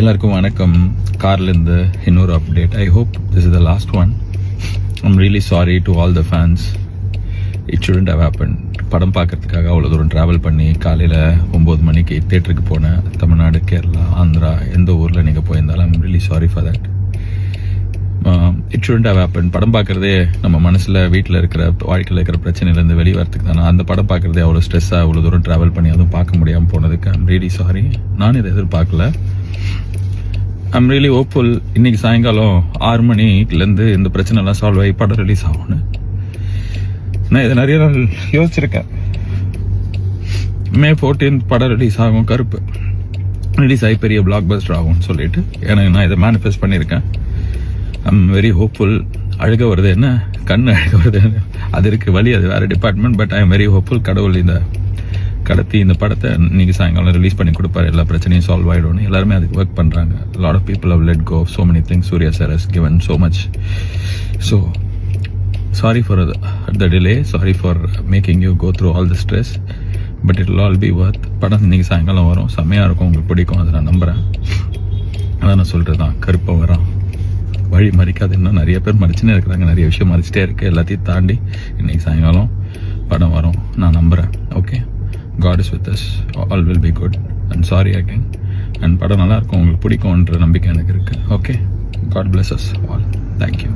எல்லாருக்கும் வணக்கம். கார்லேருந்து இன்னொரு update. I hope this is the last one. I'm really sorry to all the fans. It shouldn't have happen. படம் பார்க்கறதுக்காக அவ்வளோ தூரம் ட்ராவல் பண்ணி காலையில் 9 மணிக்கு தேட்டருக்கு போனேன். தமிழ்நாடு, கேரளா, ஆந்திரா, எந்த ஊரில் நீங்கள் போயிருந்தாலும் I'm really sorry for that. It shouldn't have happen. படம் பார்க்குறதே நம்ம மனசில் வீட்டில் இருக்கிற வாழ்க்கையில் இருக்கிற பிரச்சனையிலேருந்து வெளியே வரத்துக்கு தானே. அந்த படம் பார்க்குறதே அவ்வளோ ஸ்ட்ரெஸ்ஸாக அவ்வளோ தூரம் ட்ராவல் பண்ணி அதுவும் பார்க்க முடியாமல் போனதுக்கு ஐம் ரியலி சாரி. நான் இதை எதிர்பார்க்கல. I'm really hopeful. இன்னைக்கு சாயங்காலம் 6 மணிலேருந்து இந்த பிரச்சனைலாம் சால்வ் ஆகி படம் ரிலீஸ் ஆகும்னு நான் இதை நிறைய நாள் யோசிச்சிருக்கேன். May 14 படம் ரிலீஸ் ஆகும். கருப்பு ரிலீஸ் ஆகி பெரிய பிளாக் பஸ்டர் ஆகும்னு சொல்லிட்டு எனக்கு நான் இதை மேனிஃபெஸ்ட் பண்ணியிருக்கேன். I'm very hopeful. அழுக வருது என்ன, கண்ணு அழுக வருது, அது இருக்கு வழி, அது வேற department. But I am very hopeful. கடவுள் இந்த கடத்தி இந்த படத்தை இன்னைக்கு சாயங்காலம் ரிலீஸ் பண்ணி கொடுப்பாரு. எல்லா பிரச்சனையும் சால்வ் ஆகிடும். எல்லாருமே அதுக்கு ஒர்க் பண்ணுறாங்க. Lot of people have let go so many things. Surya sir has given so much. So sorry for the delay. Sorry for making you go through all the stress. But it will all be worth. படம் இன்னைக்கு சாயங்காலம் வரும். செம்மையாக இருக்கும். உங்களுக்கு பிடிக்கும். அதை நான் நம்புகிறேன். அதான் நான் சொல்கிறது தான். கருப்பை வரான், வழி மறிக்காது. இன்னும் நிறைய பேர் மறிச்சுன்னே இருக்கிறாங்க. நிறைய விஷயம் மறிச்சிட்டே இருக்குது. எல்லாத்தையும் தாண்டி இன்னைக்கு சாயங்காலம் படம் வரும். நான் நம்புகிறேன். Okay, God is with us. All will be good. And sorry again. And படம் நல்லா இருக்கும். உங்களுக்கு பிடிக்கும்ன்ற நம்பிக்கை எனக்கு இருக்கு. Okay, God bless us all. Thank you.